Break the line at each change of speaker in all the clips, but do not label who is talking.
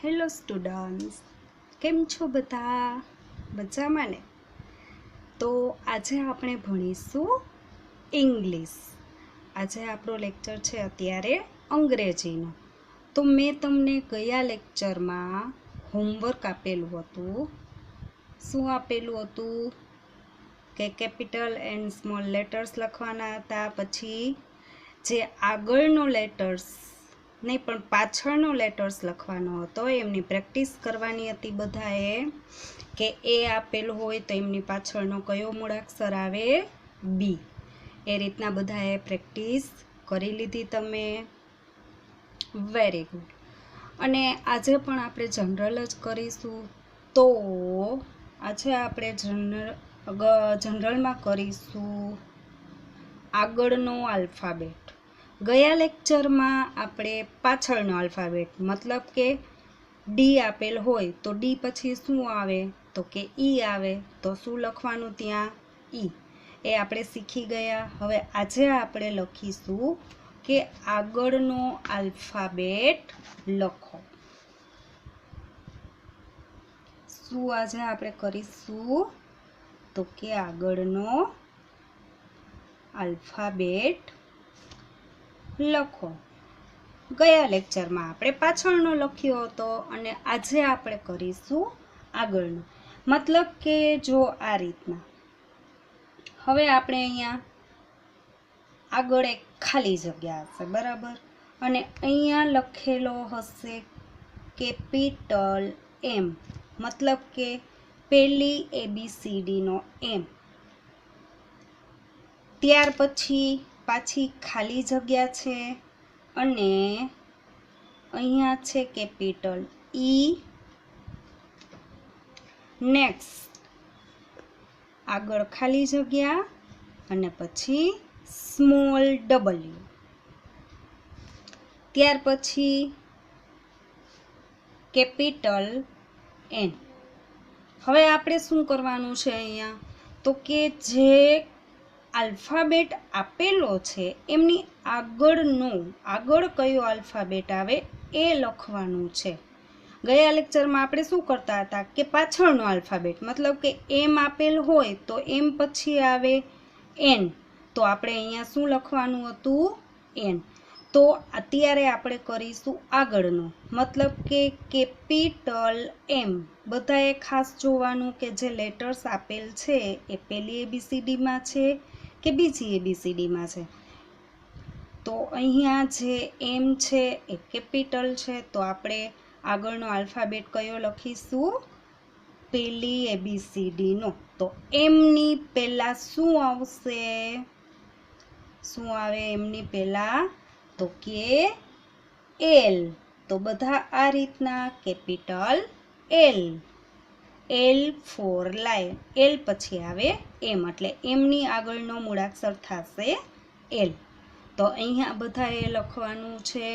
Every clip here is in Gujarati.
હેલો સ્ટુડન્ટ્સ, કેમ છો બધા? મજામાં ને? તો આજે આપણે ભણીશું ઇંગ્લિશ. આજે આપણો લેક્ચર છે અત્યારે અંગ્રેજીનો. તો મેં તમને ગયા લેક્ચરમાં હોમવર્ક આપેલું હતું. શું આપેલું હતું? કે કેપિટલ એન્ડ સ્મોલ લેટર્સ લખવાના હતા. પછી જે આગળનો લેટર્સ નહીં પણ પાછળનો લેટર્સ લખવાનો હતો એમની પ્રેક્ટિસ કરવાની હતી બધાએ. કે એ આપેલું હોય તો એમની પાછળનો કયો મૂળાક્ષર આવે? બી. એ રીતના બધાએ પ્રેક્ટિસ કરી લીધી તમે? Very good. અને આજે પણ આપણે જનરલ જ કરીશું. તો આજે આપણે જનરલમાં કરીશું આગળનો આલ્ફાબેટ. ગયા લેક્ચરમાં આપણે પાછળનો આલ્ફાબેટ મતલબ કે ડી આપેલ હોય તો ડી પછી શું આવે? તો કે ઈ આવે. તો શું લખવાનું ત્યાં? ઈ. એ આપણે શીખી ગયા. હવે આજે આપણે લખીશું કે આગળનો આલ્ફાબેટ લખો. શું આજે આપણે કરીશું? તો કે આગળનો આલ્ફાબેટ લખો. ગયા લેક્ચરમાં આપણે પાછળનો લખ્યો હતો અને આજે આપણે કરીશું આગળનો. મતલબ કે જો આ રીતના. હવે આપણે અહીંયા આગળ એક ખાલી જગ્યા હશે, બરાબર? અને અહીંયા લખેલો હશે કેપિટલ એમ, મતલબ કે પહેલી ABCDનો એમ. ત્યાર પછી પાછી ખાલી જગ્યા છે અને અહીંયા છે કેપિટલ ઈ. નેક્સ્ટ આગળ ખાલી જગ્યા અને પછી સ્મોલ W. ત્યાર પછી કેપિટલ એન. હવે આપણે શું કરવાનું છે અહીંયા? તો કે જે આલ્ફાબેટ આપેલો છે એમની આગળ કયો આલ્ફાબેટ આવે એ લખવાનું છે. ગયા લેક્ચરમાં આપણે શું કરતા હતા કે પાછળનો આલ્ફાબેટ મતલબ કે એમ આપેલ હોય તો એમ પછી આવે એન. તો આપણે અહીંયા શું લખવાનું હતું? એન. તો અત્યારે આપણે કરીશું આગળનો મતલબ કે કેપિટલ એમ. બધાએ ખાસ જોવાનું કે જે લેટર્સ આપેલ છે એ પહેલી ABCDમાં છે કે બીજી ABCDમાં છે. તો અહીંયા જે એમ છે એ કેપિટલ છે તો આપણે આગળનો આલ્ફાબેટ કયો લખીશું? પહેલી ABCDનો. તો એમની પહેલા શું આવશે? શું આવે એમની પહેલા? તો કે એલ. તો બધા આ રીતના capital L. L for lion. L પછી આવે એમ એટલે એમની આગળનો મૂળાક્ષર થશે એલ. તો અહીંયા બધાએ લખવાનું છે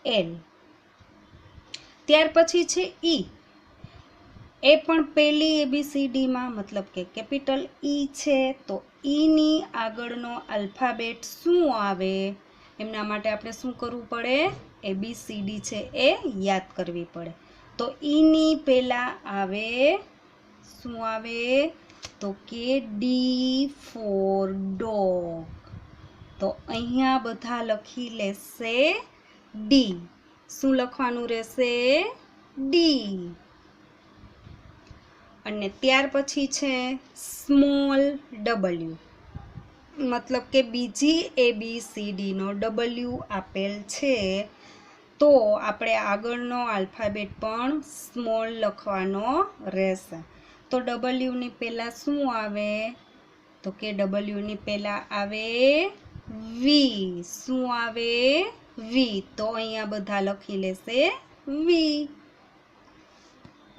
એલ. ત્યાર પછી છે ઈ. એ પણ પહેલી ABCDમાં મતલબ કે કેપિટલ ઈ છે. તો ઈની આગળનો આલ્ફાબેટ શું આવે? એમના માટે આપણે શું કરવું પડે? ABCD છે એ યાદ કરવી પડે. તો ઈની પહેલા આવે શું આવે? તો કે ડી ફોર ડોગ. તો અહીંયા બધા લખી લેશે ડી. શું લખવાનું રહેશે? ડી. અને ત્યાર પછી છે સ્મોલ W. મતલબ કે બીજી ABCDનો W આપેલ છે તો આપણે આગળનો આલ્ફાબેટ પણ સ્મોલ લખવાનો રહેશે. તો W ની પહેલાં શું આવે? તો કે W ની પહેલાં આવે વી. શું આવે? વી. તો અહીંયા બધા લખી લેશે વી.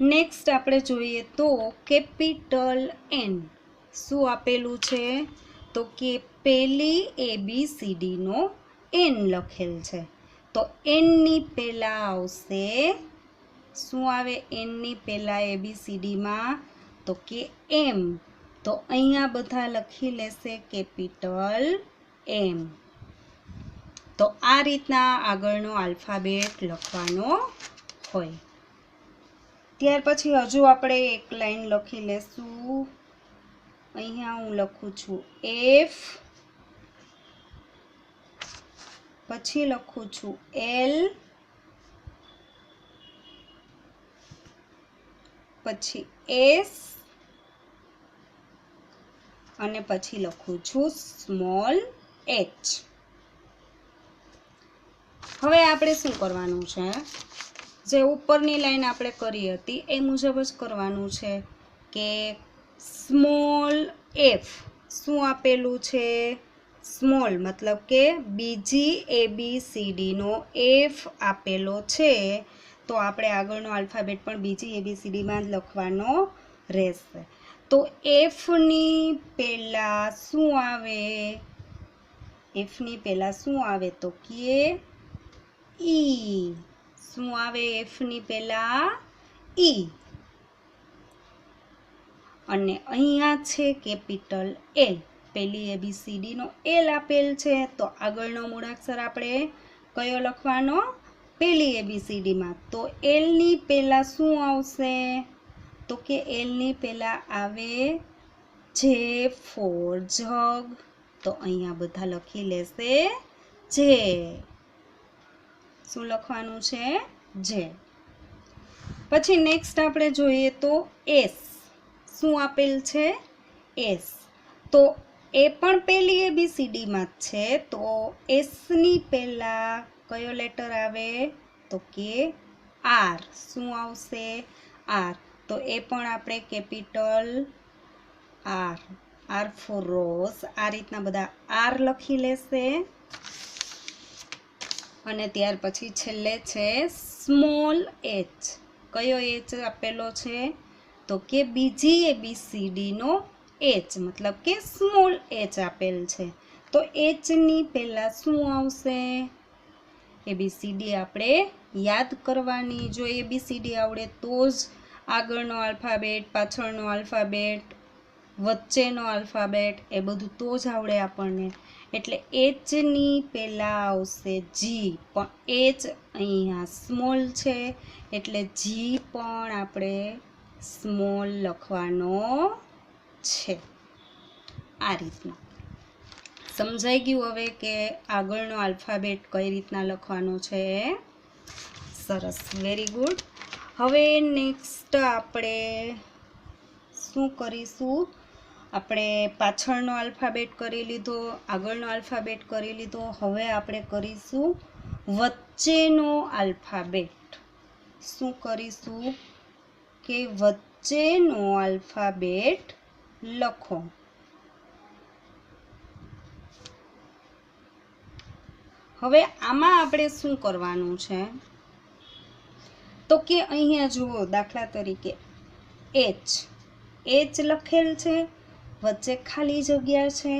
નેક્સ્ટ આપણે જોઈએ તો કેપિટલ એન. શું આપેલું છે? તો કે પહેલી ABCDનો એન લખેલ છે. તો એનની પહેલાં આવશે શું આવે? એનની પહેલાં ABCDમાં તો કે એમ. તો અહીંયા બધા લખી લેશે કેપિટલ એમ. તો આ રીતના આગળનો આલ્ફાબેટ લખવાનો હોય। ત્યાર પછી હજુ આપણે એક લાઈન લખી લેશું। અહીંયા હું લખું છું F, પછી લખું છું L, પછી S અને પછી લખું છું સ્મોલ h। હવે આપણે શું કરવાનું છે, જે ઉપરની લાઈન આપણે કરી હતી એ મુજબ જ કરવાનું છે કે સ્મોલ f શું આપેલું છે, સ્મોલ મતલબ કે બીજી ABCD નો F આપેલો છે, તો આપણે આગળનો આલ્ફાબેટ પણ બીજી ABCD માં જ લખવાનો રહેશે। તો F ની પહેલા શું આવે, F ની પહેલા શું આવે તો કે E, શું આવે F ની પહેલા E, અને અહીંયા છે કેપિટલ L, પહેલી ABCD નો L આપેલ છે, તો આગળનો મૂળાક્ષર આપણે કયો લખવાનો, પહેલી ABCD માં, તો L ની પહેલા શું આવશે તો કે L ની પહેલા આવે J for જગ, તો અહીંયા બધા લખી લેશે J, શું લખવાનું છે J। પછી નેક્સ્ટ આપણે જોઈએ તો S, શું આપેલ છે S, તો એ પણ પહેલી ABCD માં જ છે, તો S ની પહેલા કયો લેટર આવે તો કે R, શું આવશે R, તો એ પણ આપણે capital R, R for rose, આ રીતના બધા R લખી લેશે। અને ત્યાર પછી છેલ્લે છે સ્મોલ h, કયો h આપેલો છે તો કે બીજી ABCD નો h, મતલબ કે સ્મોલ h આપેલ છે, તો h ની પહેલા શું આવશે, ABCD આપણે યાદ કરવાની, જો ABCD આવડે તો જ આગળનો આલ્ફાબેટ, પાછળનો આલ્ફાબેટ, વચ્ચેનો આલ્ફાબેટ એ બધું તો જ આવડે આપણને। એટલે h ની પહેલા આવશે G, પણ h અહીંયા સ્મોલ છે એટલે G પણ આપણે સ્મોલ લખવાનો છે। આ રીતના સમજાઈ ગયું હવે કે આગળનો આલ્ફાબેટ કઈ રીતના લખવાનો છે, સરસ, વેરી ગુડ। હવે નેક્સ્ટ આપણે શું કરીશું, આપણે પાછળનો આલ્ફાબેટ કરી લીધો, આગળનો આલ્ફાબેટ કરી લીધો, હવે આપણે કરીશું વચ્ચેનો આલ્ફાબેટ। શું કરીશું કે વચ્ચેનો આલ્ફાબેટ લખો। હવે આમાં આપણે શું કરવાનું છે તો કે અહીંયા જુઓ, દાખલા તરીકે H લખેલ છે, વચ્ચે ખાલી જગ્યા છે,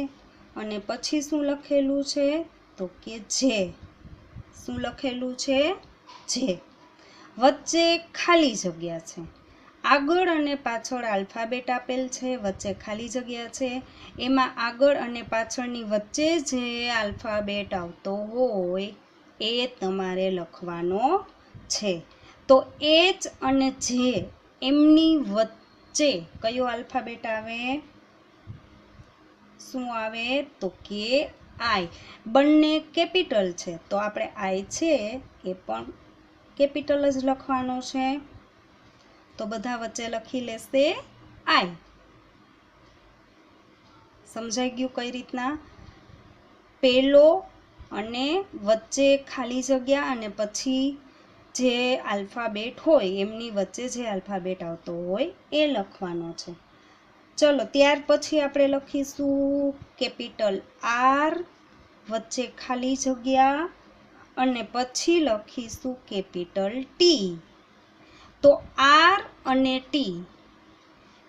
અને પછી શું લખેલું છે તો કે J, શું લખેલું છે J, વચ્ચે ખાલી જગ્યા છે, આગળ અને પાછળ આલ્ફાબેટ આપેલ છે, વચ્ચે ખાલી જગ્યા છે, એમાં આગળ અને પાછળની વચ્ચે જે આલ્ફાબેટ આવતો હોય એ તમારે લખવાનો છે। તો H અને J એમની વચ્ચે કયો આલ્ફાબેટ આવે, શું આવે તો કે I, બંને કેપિટલ છે તો આપણે I છે એ પણ કેપિટલ જ લખવાનો છે, તો બધા વચ્ચે લખી લેશે I। સમજાઈ ગયું કઈ રીતના, પહેલો અને વચ્ચે ખાલી જગ્યા અને પછી જે આલ્ફાબેટ હોય એમની વચ્ચે જે આલ્ફાબેટ આવતો હોય એ લખવાનો છે। ચલો ત્યાર પછી આપણે લખીશું કેપિટલ R, વચ્ચે ખાલી જગ્યા અને પછી લખીશું કેપિટલ T, તો R અને T,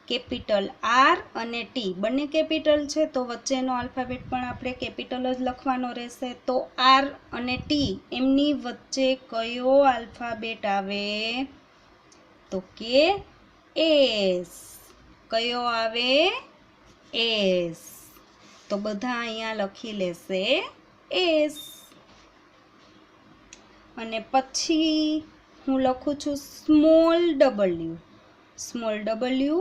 કેપિટલ R અને T બંને કેપિટલ છે તો વચ્ચેનો આલ્ફાબેટ પણ આપણે કેપિટલ જ લખવાનો રહેશે। તો R અને T એમની વચ્ચે કયો આલ્ફાબેટ આવે તો કે S, કયો આવે S, તો બધા અહીંયા લખી લેશે S। અને પછી હું લખું છું સ્મોલ ડબલ્યુ, સ્મોલ ડબલ્યુ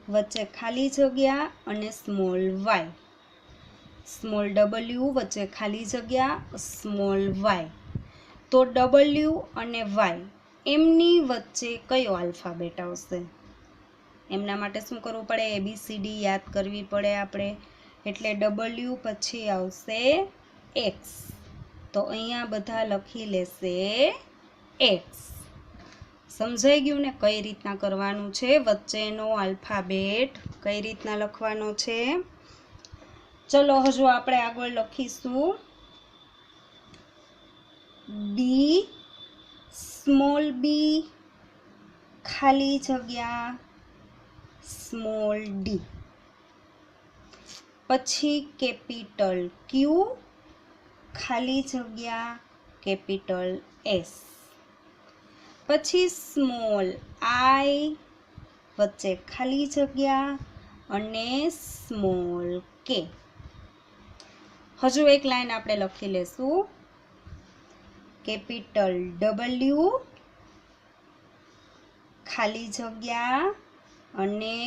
વચ્ચે ખાલી જગ્યા અને સ્મોલ વાય, સ્મોલ ડબલ્યુ વચ્ચે ખાલી જગ્યા સ્મોલ વાય. તો ડબલ્યુ અને વાય એમની વચ્ચે કયો આલ્ફાબેટ આવશે? એમના માટે શું કરવું પડે? ABCD યાદ કરવી પડે આપણે. એટલે ડબલ્યુ પછી આવશે એક્સ. તો અહીંયા બધા લખી લેશે એક્સ. સમજાઈ ગયું ને કઈ રીતના કરવાનું છે? વચ્ચેનો આલ્ફાબેટ કઈ રીતના લખવાનો છે? ચલો હજુ આપણે આગળ લખીશું બી, સ્મોલ બી ખાલી જગ્યા સ્મોલ ડી, પછી કેપિટલ ક્યુ ખાલી જગ્યા કેપિટલ એસ, પછી સ્મોલ આઈ વચ્ચે ખાલી જગ્યા અને સ્મોલ કે. હજુ એક લાઈન આપણે લખી લેશું કેપિટલ ડબલ્યુ ખાલી જગ્યા અને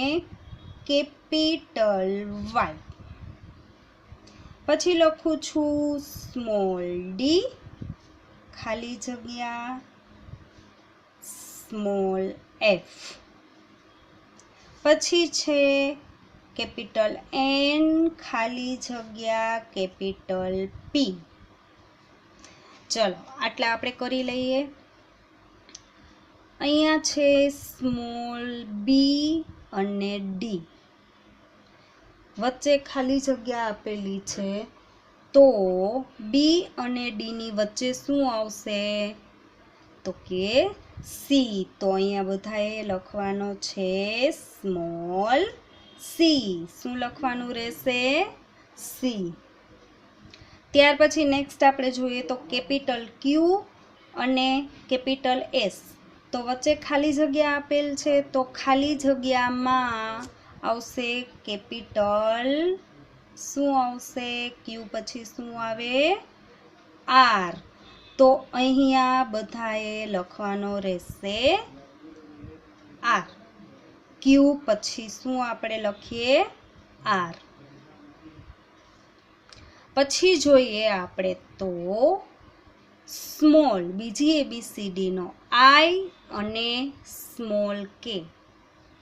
કેપિટલ વાય. પછી લખું છું સ્મોલ ડી ખાલી જગ્યા સ્મોલ એફ. પછી છે કેપિટલ એન ખાલી જગ્યા કેપિટલ પી. ચલો આટલા આપણે કરી લઈએ. અહીંયા છે સ્મોલ બી અને ડી વચ્ચે ખાલી જગ્યા આપેલી છે. તો બી અને ડી ની વચ્ચે શું આવશે? તો કે સી. તો અહીંયા બધાએ લખવાનો છે સ્મોલ સી. શું લખવાનું રહેશે? સી. ત્યાર પછી નેક્સ્ટ આપણે જોઈએ તો કેપિટલ ક્યુ અને કેપિટલ એસ. તો વચ્ચે ખાલી જગ્યા આપેલ છે તો ખાલી જગ્યામાં આવશે કેપિટલ શું આવશે? ક્યુ પછી શું આવે? આર. તો અહીંયા બધાએ લખવાનો રહેશે આર. ક્યુ પછી શું આપણે લખીએ? આર. પછી જોઈએ આપણે તો સ્મોલ બીજી ABCD નો આઈ અને સ્મોલ કે.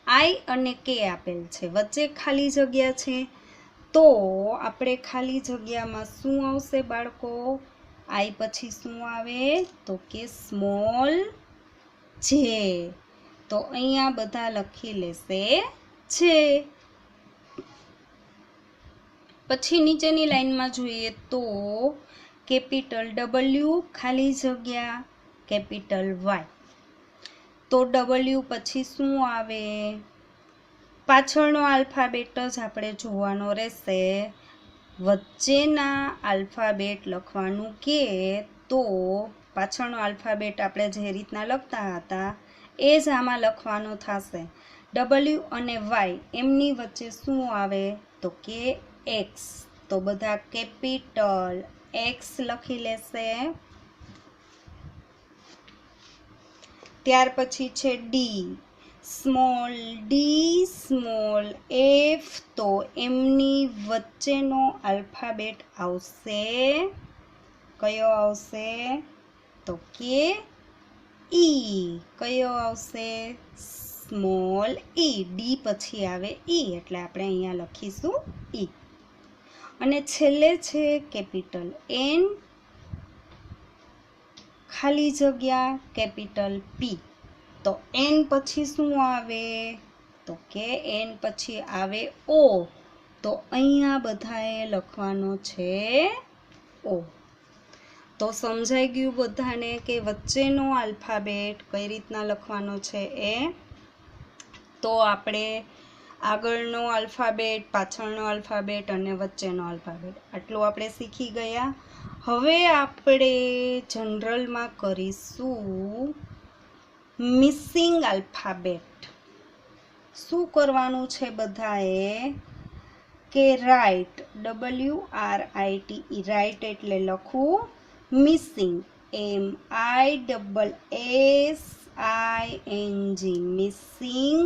આઈ અને કે આપેલ છે, વચ્ચે ખાલી જગ્યા છે. તો આપણે ખાલી જગ્યામાં શું આવશે બાળકો? આઈ પછી શું આવે? તો કે સ્મોલ જે. તો અહીંયા બધા લખી લેશે જે. પછી નીચેની લાઈનમાં જોઈએ તો કેપિટલ ડબલ્યુ ખાલી જગ્યા કેપિટલ વાય. તો ડબલ્યુ પછી શું આવે? પાછળનો આલ્ફાબેટ જ આપણે જોવાનો રહેશે. વચ્ચેના આલ્ફાબેટ લખવાનું કે તો પાછળનો આલ્ફાબેટ આપણે જે રીતના લખતા હતા એ જ આમાં લખવાનો થશે. ડબલ્યુ અને વાય એમની વચ્ચે શું આવે? તો કે એક્સ. તો બધા કેપિટલ એક્સ લખી લેશે. ત્યાર પછી છે D, small D small F. તો એમની વચ્ચેનો આલ્ફાબેટ આવશે કયો આવશે? તો કે ઈ. કયો આવશે? સ્મોલ ઈ. ડી પછી આવે ઈ એટલે આપણે અહીંયા લખીશું ઈ. અને છેલ્લે છે કેપિટલ એન ખાલી જગ્યા કેપિટલ પી. તો એન પછી શું આવે? તો કે એન પછી આવે ઓ. તો અહીંયા બધાએ લખવાનો છે ઓ. તો સમજાઈ ગયું બધાને કે વચ્ચેનો આલ્ફાબેટ કઈ રીતના લખવાનો છે એ? તો આપણે આગળનો આલ્ફાબેટ, પાછળનો આલ્ફાબેટ અને વચ્ચેનો આલ્ફાબેટ આટલું આપણે શીખી ગયા. હવે આપણે જનરલમાં કરીશું મિસિંગ આલ્ફાબેટ. શું કરવાનું છે બધાએ? કે રાઇટ, WRITE, રાઇટ એટલે લખવું. મિસિંગ, MISSING, મિસિંગ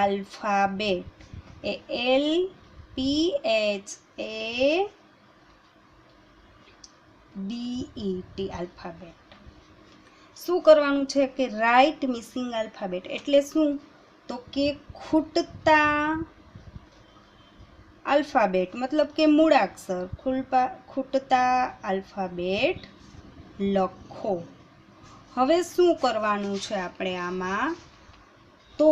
આલ્ફાબેટ એ LPHABET આલ્ફાબેટ. શું કરવાનું છે કે રાઇટ મિસિંગ આલ્ફાબેટ એટલે શું તો કે ખૂટતા આલ્ફાબેટ મતલબ કે મૂળાક્ષર ખૂટતા આલ્ફાબેટ લખો. હવે શું કરવાનું છે આપણે આમાં તો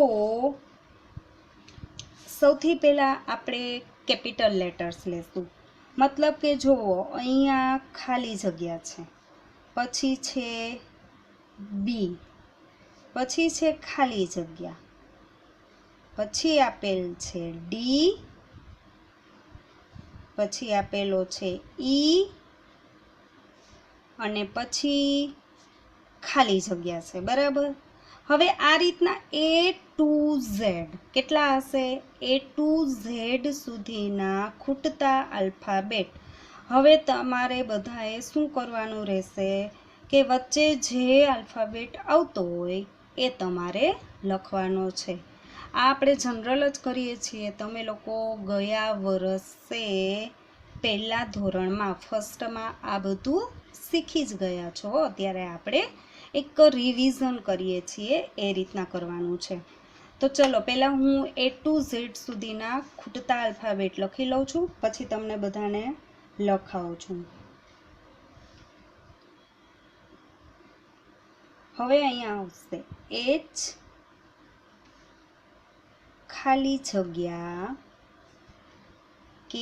સૌથી પહેલાં આપણે કેપિટલ લેટર્સ લેશું. મતલબ કે જુઓ અહીંયા ખાલી જગ્યા છે, પછી છે બી, પછી છે ખાલી જગ્યા, પછી આપેલ છે ડી, પછી આપેલો છે ઈ અને પછી ખાલી જગ્યા છે. બરાબર. હવે આ રીતના A to Z કેટલા હશે? A to Z સુધીના ખૂટતા આલ્ફાબેટ. હવે તમારે બધાએ શું કરવાનું રહેશે કે વચ્ચે જે આલ્ફાબેટ આવતો હોય એ તમારે લખવાનો છે. આ આપણે જનરલ જ કરીએ છીએ. તમે લોકો ગયા વર્ષે પહેલા ધોરણમાં ફર્સ્ટમાં આ બધું શીખી જ ગયા છો. અત્યારે આપણે એક રિવિઝન કરીએ છીએ એ રીતના કરવાનું છે. તો ચલો પહેલાં હું A to Z સુધીના ખૂટતા આલ્ફાબેટ લખી લઉં છું, પછી તમને બધાને લખાવું છું. હવે અહીંયા આવશે H ખાલી જગ્યા K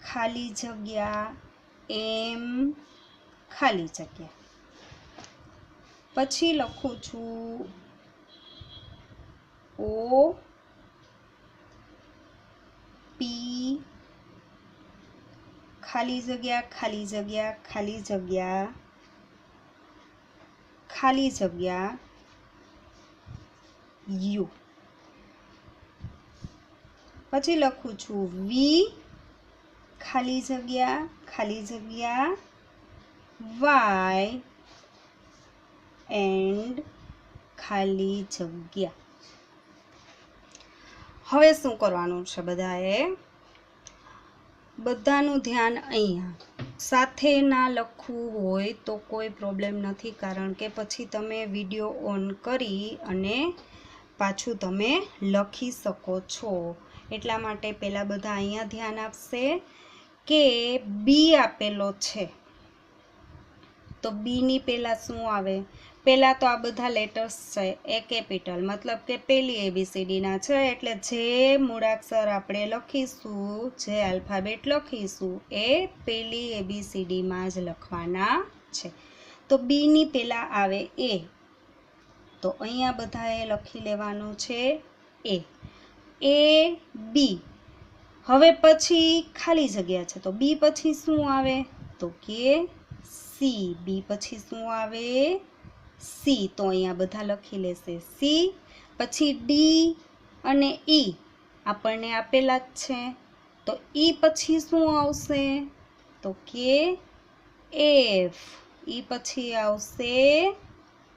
ખાલી જગ્યા M ખાલી જગ્યા. પછી લખું છું O P ખાલી જગ્યા ખાલી જગ્યા ખાલી જગ્યા ખાલી જગ્યા U. પછી લખું છું V ખાલી જગ્યા Y એન્ડ ખાલી જગ્યા. હવે શું કરવાનું છે બધાએ? બધાનું ધ્યાન અહીંયા. સાથે ના લખવું હોય તો કોઈ પ્રોબ્લેમ નથી, કારણ કે પછી તમે વિડીયો ઓન કરી અને પાછું તમે લખી શકો છો. એટલા માટે પહેલાં બધા અહીંયા ધ્યાન આપશે કે બી આપેલો છે તો બીની પહેલાં શું આવે? પહેલાં તો આ બધા લેટર્સ છે એ કેપિટલ મતલબ કે પહેલી ABCDના છે, એટલે જે મૂળાક્ષર આપણે લખીશું, જે આલ્ફાબેટ લખીશું એ પહેલી ABCDમાં જ લખવાના છે. તો બીની પહેલાં આવે એ, તો અહીંયા બધાએ લખી લેવાનું છે A B. હવે પછી ખાલી જગ્યા છે તો બી પછી શું આવે તો કે સી. બી પછી શું આવે? સી. તો અહીંયા બધા લખી લેશે સી. પછી ડી અને ઈ આપણને આપેલા જ છે, તો ઈ પછી શું આવશે તો કે એફ. ઈ પછી આવશે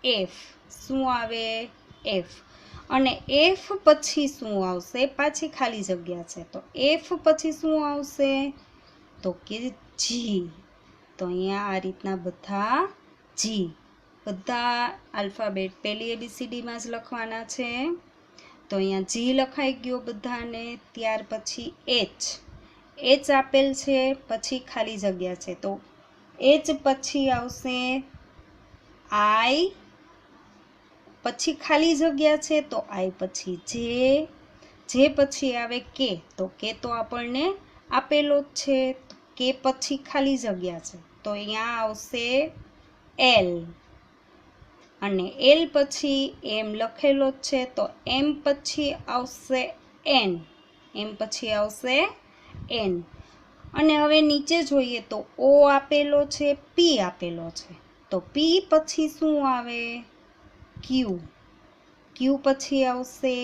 એફ. શું આવે? એફ. અને એફ પછી શું આવશે? પાછી ખાલી જગ્યા છે તો એફ પછી શું આવશે તો કે જી. તો અહીંયા આ રીતના બધા જી, બધા આલ્ફાબેટ પહેલી ABCDમાં જ લખવાના છે. તો અહીંયા જી લખાઈ ગયો બધાને. ત્યાર પછી એચ. એચ આપેલ છે, પછી ખાલી જગ્યા છે તો એચ પછી આવશે આઈ, પછી ખાલી જગ્યા છે તો આઈ પછી જે પછી આવે કે, તો કે તો આપણને આપેલો જ છે. કે પછી ખાલી જગ્યા છે તો અહીંયા આવશે એલ, અને એલ પછી એમ લખેલો જ છે તો એમ પછી આવશે એન. એમ પછી આવશે એન. અને હવે નીચે જોઈએ તો ઓ આપેલો છે, પી આપેલો છે, તો પી પછી શું આવે? ક્યુ. ક્યુ પછી આવશે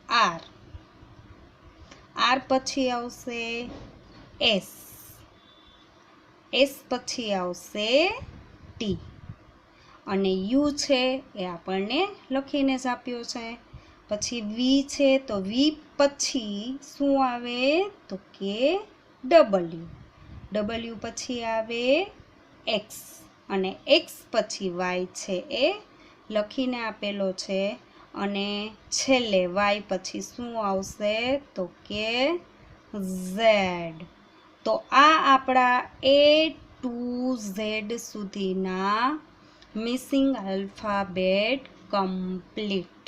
આર. આર પછી આવશે એસ. એસ પછી આવશે ટી. અને યુ છે એ આપણને લખીને જ આપ્યો છે. પછી વી છે તો વી પછી શું આવે તો કે ડબલ્યુ. ડબલ્યુ પછી આવે એક્સ અને એક્સ પછી વાય છે એ લખીને આપેલો છે. અને છેલ્લે વાય પછી શું આવશે તો કે ઝેડ. તો આ આપણા એ ટુ ઝેડ સુધીના મિસિંગ આલ્ફાબેટ કમ્પ્લીટ.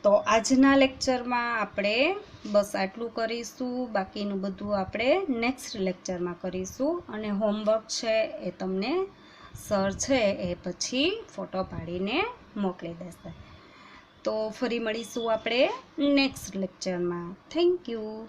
તો આજના લેક્ચરમાં આપણે બસ આટલું કરીશું. બાકીનું બધું આપણે નેક્સ્ટ લેક્ચરમાં કરીશું. અને હોમવર્ક છે એ તમને સર છે એ પછી ફોટો પાડીને મોકલી દેશે. તો ફરી મળીશું આપણે નેક્સ્ટ લેક્ચરમાં. Thank you.